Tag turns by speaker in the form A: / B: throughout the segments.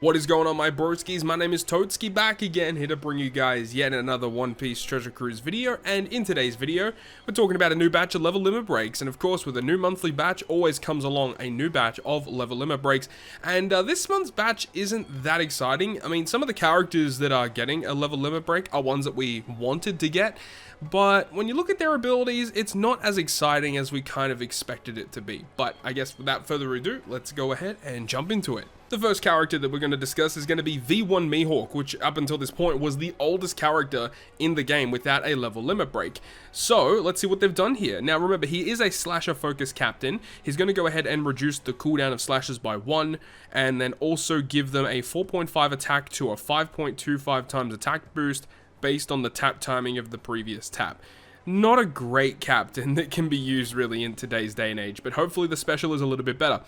A: What is going on, my broskiis? My name is Toadskii, back again, here to bring you guys yet another One Piece Treasure Cruise video. And in today's video, we're talking about a new batch of level limit breaks. And of course, with a new monthly batch, always comes along a new batch of level limit breaks. And this month's batch isn't that exciting. I mean, some of the characters that are getting a level limit break are ones that we wanted to get. But when you look at their abilities, it's not as exciting as we kind of expected it to be. But I guess without further ado, let's go ahead and jump into it. The first character that we're going to discuss is going to be V1 Mihawk, which up until this point was the oldest character in the game without a level limit break. So let's see what they've done here. Now remember, he is a slasher focused captain. He's going to go ahead and reduce the cooldown of slashes by 1, and then also give them a 4.5 attack to a 5.25 times attack boost based on the tap timing of the previous tap. Not a great captain that can be used really in today's day and age, but hopefully the special is a little bit better.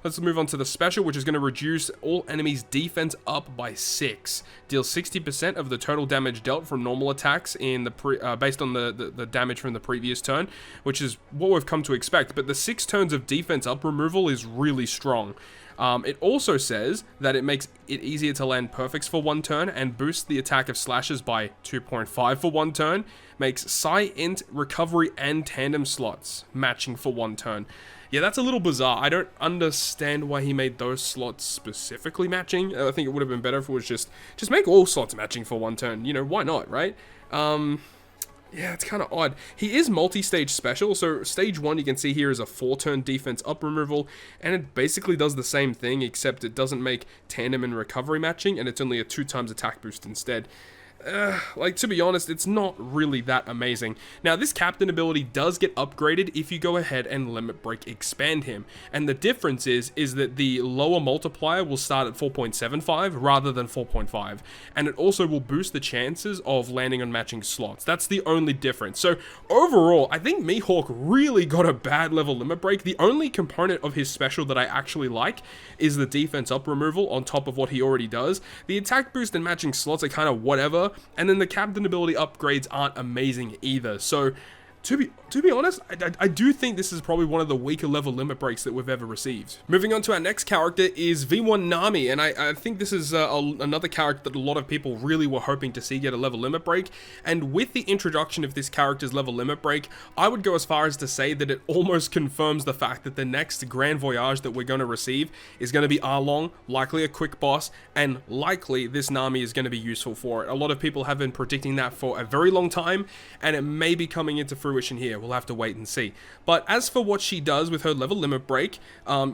A: Let's move on to the special, which is going to reduce all enemies' defense up by 6. Deals 60% of the total damage dealt from normal attacks in the based on the damage from the previous turn, which is what we've come to expect. But the 6 turns of defense up removal is really strong. It also says that it makes it easier to land perfects for 1 turn and boosts the attack of slashes by 2.5 for 1 turn. Makes Psi, Int, Recovery, and Tandem slots matching for 1 turn. Yeah, that's a little bizarre. I don't understand why he made those slots specifically matching. I think it would have been better if it was just make all slots matching for 1 turn. You know, why not, right? Yeah, it's kind of odd. He is multi-stage special, so stage 1 you can see here is a 4-turn defense up removal, and it basically does the same thing, except it doesn't make tandem and recovery matching, and it's only a 2 times attack boost instead. Like, to be honest, it's not really that amazing. Now, this captain ability does get upgraded if you go ahead and limit break expand him. And the difference is that the lower multiplier will start at 4.75 rather than 4.5. And it also will boost the chances of landing on matching slots. That's the only difference. So, overall, I think Mihawk really got a bad level limit break. The only component of his special that I actually like is the defense up removal on top of what he already does. The attack boost and matching slots are kind of whatever. And then the captain ability upgrades aren't amazing either. So, to be honest, I do think this is probably one of the weaker level limit breaks that we've ever received. Moving on to our next character is V1 Nami, and I think this is another character that a lot of people really were hoping to see get a level limit break. And with the introduction of this character's level limit break, I would go as far as to say that it almost confirms the fact that the next Grand Voyage that we're going to receive is going to be Arlong, likely a quick boss, and likely this Nami is going to be useful for it. A lot of people have been predicting that for a very long time, and it may be coming into fruition here. We'll have to wait and see. But as for what she does with her level limit break,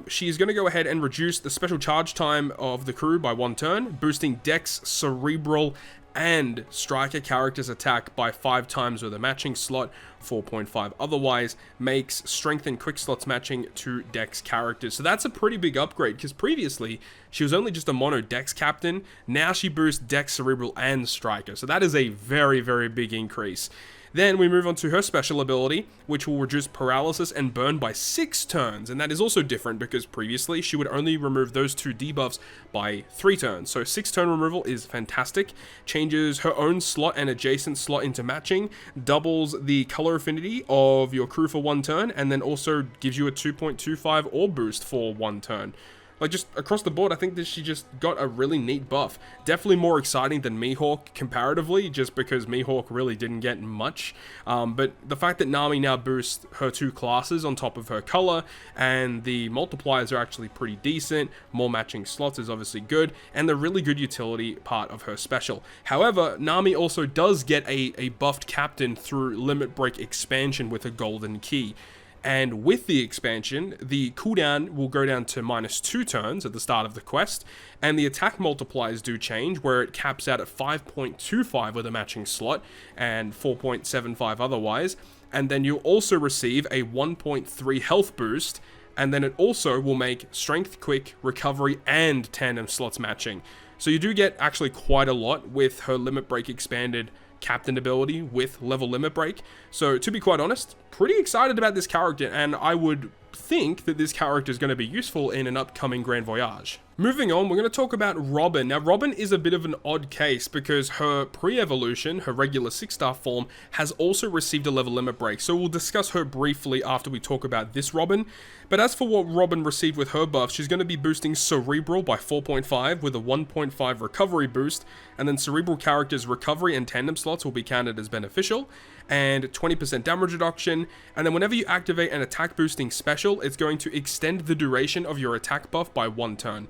A: she is going to go ahead and reduce the special charge time of the crew by 1 turn, boosting Dex, Cerebral, and Striker characters' attack by 5 times with a matching slot, 4.5 otherwise, makes Strength and Quick slots matching to Dex characters. So that's a pretty big upgrade, because previously she was only just a mono Dex captain. Now she boosts Dex, Cerebral, and Striker. So that is a very, very big increase. Then we move on to her special ability, which will reduce paralysis and burn by 6 turns, and that is also different because previously she would only remove those 2 debuffs by 3 turns. So 6 turn removal is fantastic, changes her own slot and adjacent slot into matching, doubles the color affinity of your crew for 1 turn, and then also gives you a 2.25 orb boost for 1 turn. Like, just across the board, I think that she just got a really neat buff. Definitely more exciting than Mihawk comparatively, just because Mihawk really didn't get much. But the fact that Nami now boosts her 2 classes on top of her color, and the multipliers are actually pretty decent, more matching slots is obviously good, and the really good utility part of her special. However, Nami also does get a buffed captain through limit break expansion with a golden key. And with the expansion, the cooldown will go down to -2 turns at the start of the quest, and the attack multipliers do change, where it caps out at 5.25 with a matching slot, and 4.75 otherwise, and then you'll also receive a 1.3 health boost, and then it also will make Strength, Quick, Recovery, and Tandem slots matching. So you do get actually quite a lot with her limit break expanded captain ability with level limit break. So to be quite honest, pretty excited about this character, and I would think that this character is going to be useful in an upcoming Grand Voyage. Moving on, we're going to talk about Robin. Now, Robin is a bit of an odd case because her pre-evolution, her regular 6-star form, has also received a level limit break. So we'll discuss her briefly after we talk about this Robin. But as for what Robin received with her buff, she's going to be boosting Cerebral by 4.5 with a 1.5 recovery boost. And then Cerebral characters' recovery and tandem slots will be counted as beneficial. And 20% damage reduction. And then whenever you activate an attack boosting special, it's going to extend the duration of your attack buff by 1 turn.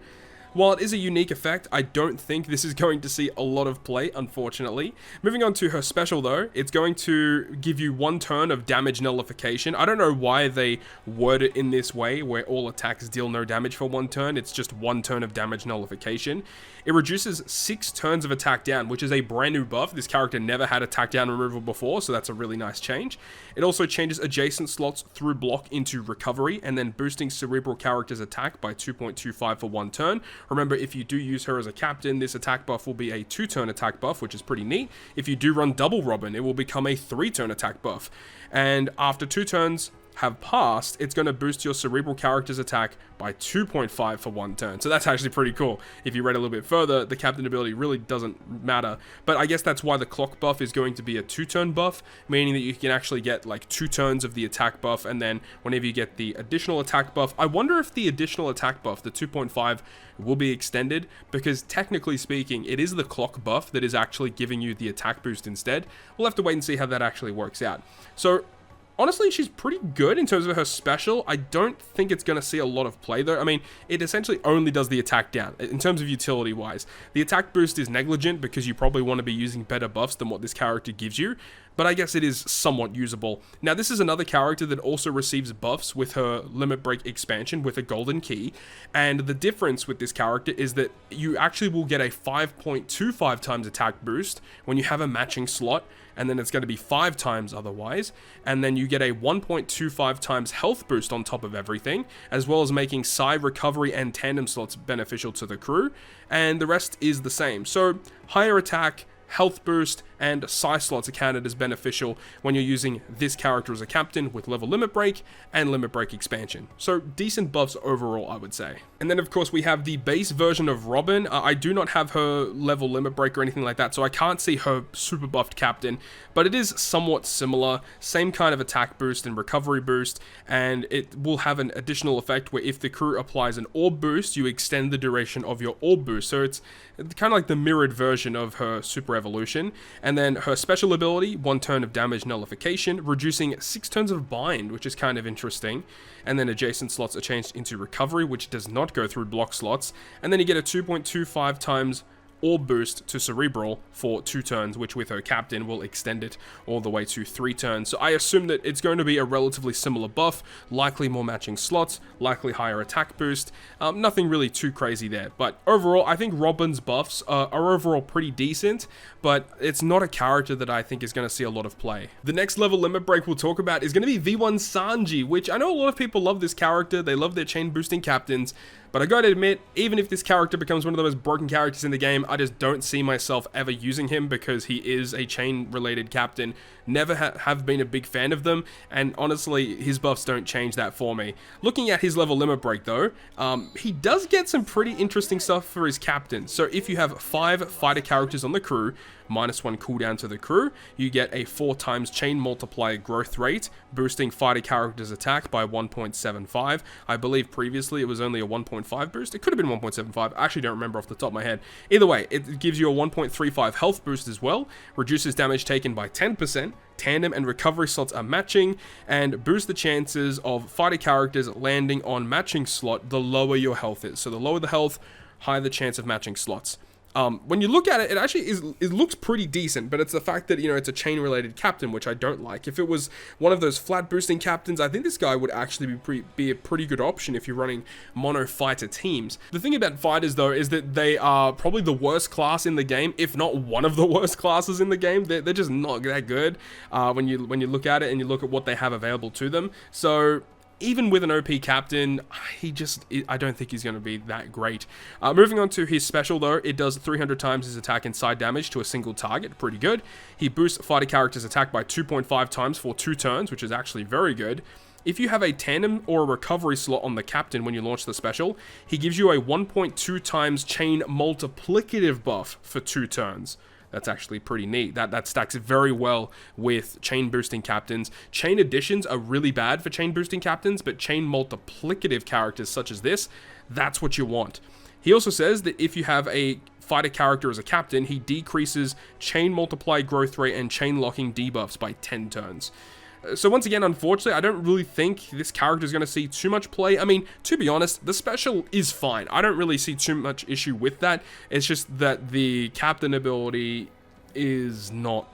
A: While it is a unique effect, I don't think this is going to see a lot of play, unfortunately. Moving on to her special though, it's going to give you 1 turn of damage nullification. I don't know why they word it in this way, where all attacks deal no damage for 1 turn. It's just 1 turn of damage nullification. It reduces 6 turns of attack down, which is a brand new buff. This character never had attack down removal before, so that's a really nice change. It also changes adjacent slots through block into recovery, and then boosting Cerebral characters' attack by 2.25 for 1 turn. Remember, if you do use her as a captain, this attack buff will be a 2-turn attack buff, which is pretty neat. If you do run double Robin, it will become a 3-turn attack buff. And after 2 turns have passed, it's going to boost your Cerebral character's attack by 2.5 for 1 turn. So that's actually pretty cool. If you read a little bit further, the captain ability really doesn't matter. But I guess that's why the clock buff is going to be a 2-turn buff, meaning that you can actually get like 2 turns of the attack buff, and then whenever you get the additional attack buff, I wonder if the additional attack buff, the 2.5, will be extended, because technically speaking, it is the clock buff that is actually giving you the attack boost instead. We'll have to wait and see how that actually works out. So honestly, she's pretty good in terms of her special. I don't think it's going to see a lot of play, though. I mean, it essentially only does the attack down. In terms of utility-wise, the attack boost is negligent because you probably want to be using better buffs than what this character gives you, but I guess it is somewhat usable. Now, this is another character that also receives buffs with her Limit Break expansion with a golden key, and the difference with this character is that you actually will get a 5.25 times attack boost when you have a matching slot, and then it's going to be 5 times otherwise, and then you get a 1.25 times health boost on top of everything, as well as making Psi recovery and tandem slots beneficial to the crew, and the rest is the same. So higher attack, health boost, and Psi slots are counted as beneficial when you're using this character as a captain with level limit break and limit break expansion. So decent buffs overall, I would say. And then of course we have the base version of Robin. I do not have her level limit break or anything like that, so I can't see her super buffed captain, but it is somewhat similar, same kind of attack boost and recovery boost, and it will have an additional effect where if the crew applies an orb boost, you extend the duration of your orb boost. So it's kind of like the mirrored version of her super evolution. And then her special ability, 1 turn of damage nullification, reducing 6 turns of bind, which is kind of interesting. And then adjacent slots are changed into recovery, which does not go through block slots. And then you get a 2.25 times orb boost to Cerebral for 2 turns, which with her captain will extend it all the way to 3 turns. So I assume that it's going to be a relatively similar buff, likely more matching slots, likely higher attack boost. Nothing really too crazy there, but overall I think Robin's buffs are overall pretty decent, but it's not a character that I think is going to see a lot of play. The next level limit break we'll talk about is going to be V1 Sanji, which I know a lot of people love this character. They love their chain boosting captains, but I gotta admit, even if this character becomes one of the most broken characters in the game, I just don't see myself ever using him because he is a chain-related captain. Never have been a big fan of them, and honestly, his buffs don't change that for me. Looking at his level limit break though, he does get some pretty interesting stuff for his captain. So if you have 5 fighter characters on the crew, -1 cooldown to the crew, you get a 4 times chain multiplier growth rate, boosting fighter characters' attack by 1.75. I believe previously it was only a 1.5 boost. It could have been 1.75. I actually don't remember off the top of my head. Either way, it gives you a 1.35 health boost as well, reduces damage taken by 10%, tandem and recovery slots are matching, and boost the chances of fighter characters landing on matching slot the lower your health is. So the lower the health, higher the chance of matching slots. When you look at it, it actually it looks pretty decent, but it's the fact that, you know, it's a chain-related captain, which I don't like. If it was one of those flat boosting captains, I think this guy would actually be a pretty good option if you're running mono fighter teams. The thing about fighters, though, is that they are probably the worst class in the game, if not one of the worst classes in the game. They're just not that good when you look at it and you look at what they have available to them. So even with an OP captain, I don't think he's going to be that great. Moving on to his special though, it does 300 times his attack and side damage to a single target, pretty good. He boosts fighter character's attack by 2.5 times for 2 turns, which is actually very good. if you have a tandem or a recovery slot on the captain when you launch the special, he gives you a 1.2 times chain multiplicative buff for 2 turns. That's actually pretty neat. That stacks very well with chain boosting captains. Chain additions are really bad for chain boosting captains, but chain multiplicative characters such as this, that's what you want. He also says that if you have a fighter character as a captain, he decreases chain multiply growth rate and chain locking debuffs by 10 turns. So once again, unfortunately, I don't really think this character is going to see too much play. I mean, to be honest, the special is fine. I don't really see too much issue with that. It's just that the captain ability is not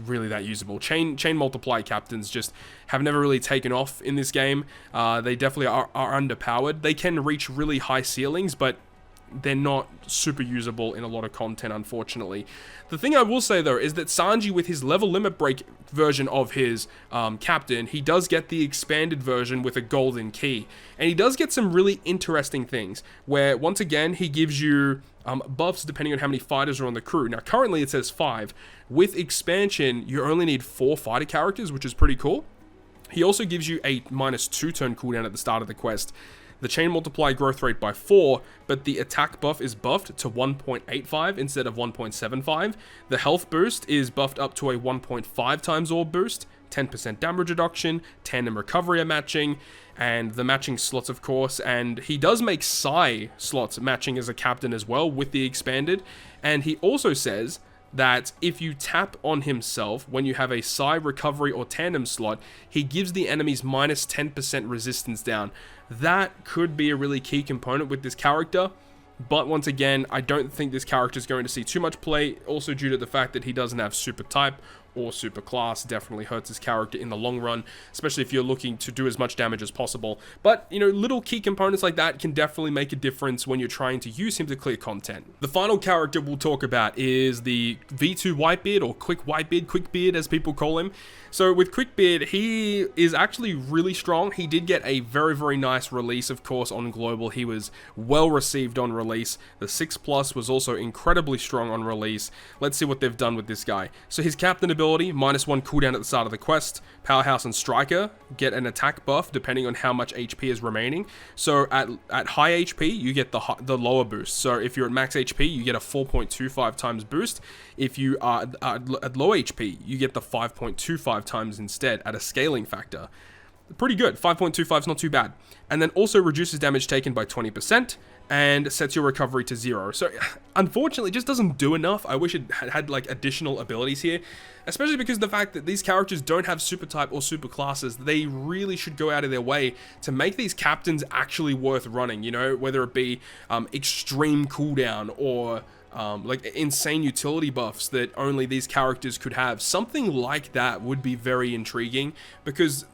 A: really that usable. Chain multiply captains just have never really taken off in this game. They definitely are underpowered. They can reach really high ceilings, but they're not super usable in a lot of content, unfortunately. The thing I will say, though, is that Sanji, with his level limit break version of his captain, he does get the expanded version with a golden key. And he does get some really interesting things, where, once again, he gives you buffs depending on how many fighters are on the crew. Now, currently it says 5. With expansion, you only need 4 fighter characters, which is pretty cool. He also gives you a -2 turn cooldown at the start of the quest. The chain multiply growth rate by 4, but the attack buff is buffed to 1.85 instead of 1.75. The health boost is buffed up to a 1.5 times orb boost, 10% damage reduction, tandem recovery matching, and the matching slots, of course. And he does make Psy slots matching as a captain as well with the expanded. And he also says that if you tap on himself when you have a Psy recovery or tandem slot, he gives the enemies minus 10% resistance down. That could be a really key component with this character, but once again, I don't think this character is going to see too much play, also due to the fact that he doesn't have super type or super class. Definitely hurts his character in the long run, especially if you're looking to do as much damage as possible. But, you know, little key components like that can definitely make a difference when you're trying to use him to clear content. The final character we'll talk about is the V2 Whitebeard, or Quick Whitebeard, Quickbeard as people call him. So with Quickbeard, he is actually really strong. He did get a very, very nice release, of course, on Global. He was well received on release. The 6+ was also incredibly strong on release. Let's see what they've done with this guy. So his captain ability, -1 cooldown at the start of the quest. Powerhouse and Striker get an attack buff depending on how much HP is remaining. So at high HP, you get the lower boost. So if you're at max HP, you get a 4.25 times boost. If you are at low HP, you get the 5.25 times instead at a scaling factor. Pretty good. 5.25 is not too bad. And then also reduces damage taken by 20% and sets your recovery to 0. So unfortunately, it just doesn't do enough. I wish it had like additional abilities here, especially because of the fact that these characters don't have super type or super classes. They really should go out of their way to make these captains actually worth running, you know, whether it be extreme cooldown or like insane utility buffs that only these characters could have. Something like that would be very intriguing, because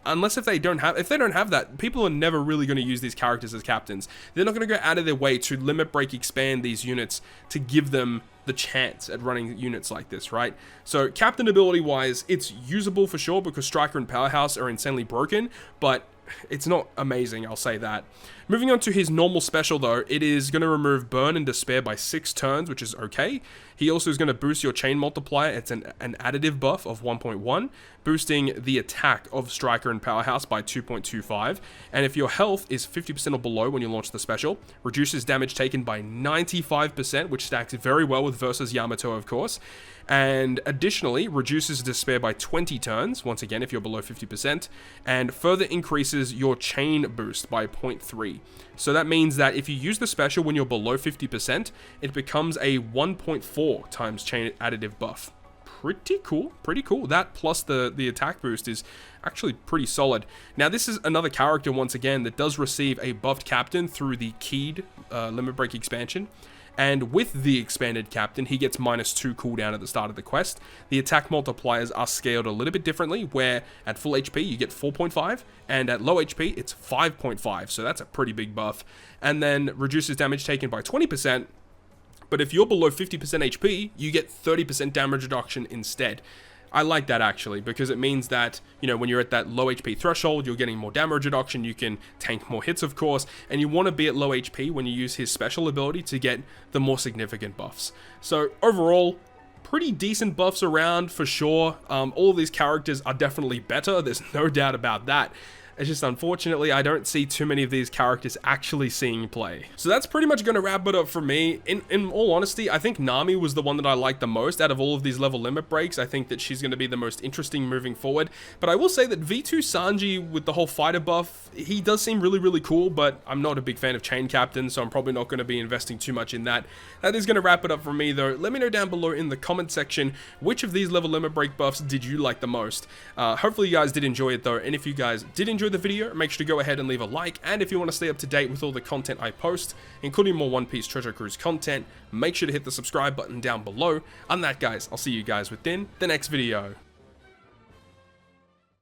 A: if they don't have that, people are never really going to use these characters as captains. They're not going to go out of their way to limit break expand these units to give them the chance at running units like this, right? So captain ability wise, it's usable for sure, because Striker and Powerhouse are insanely broken, but it's not amazing, I'll say that. Moving on to his normal special though, it is going to remove Burn and Despair by 6 turns, which is okay. He also is going to boost your chain multiplier. It's an additive buff of 1.1, boosting the attack of Striker and Powerhouse by 2.25. And if your health is 50% or below when you launch the special, reduces damage taken by 95%, which stacks very well with versus Yamato, of course. And additionally, reduces Despair by 20 turns, once again if you're below 50%, and further increases your chain boost by 0.3. So that means that if you use the special when you're below 50%, it becomes a 1.4 times chain additive buff. Pretty cool, pretty cool. That plus the attack boost is actually pretty solid. Now this is another character, once again, that does receive a buffed captain through the keyed limit break expansion. And with the expanded captain, he gets -2 cooldown at the start of the quest. The attack multipliers are scaled a little bit differently, where at full HP you get 4.5, and at low HP it's 5.5, so that's a pretty big buff. And then reduces damage taken by 20%, but if you're below 50% HP, you get 30% damage reduction instead. I like that actually, because it means that, you know, when you're at that low HP threshold, you're getting more damage reduction, you can tank more hits, of course, and you want to be at low HP when you use his special ability to get the more significant buffs. So overall, pretty decent buffs around for sure. All of these characters are definitely better, there's no doubt about that. It's just unfortunately I don't see too many of these characters actually seeing play. So that's pretty much going to wrap it up for me. In all honesty, I think Nami was the one that I liked the most out of all of these level limit breaks. I think that she's going to be the most interesting moving forward. But I will say that V2 Sanji with the whole fighter buff, he does seem really, really cool, but I'm not a big fan of Chain Captain, so I'm probably not going to be investing too much in that. That is going to wrap it up for me though. Let me know down below in the comment section which of these level limit break buffs did you like the most. Hopefully you guys did enjoy it though, and if you guys did enjoy the video, make sure to go ahead and leave a like, and if you want to stay up to date with all the content I post, including more One Piece Treasure Cruise content, make sure to hit the subscribe button down below. On that guys, I'll see you guys within the next video.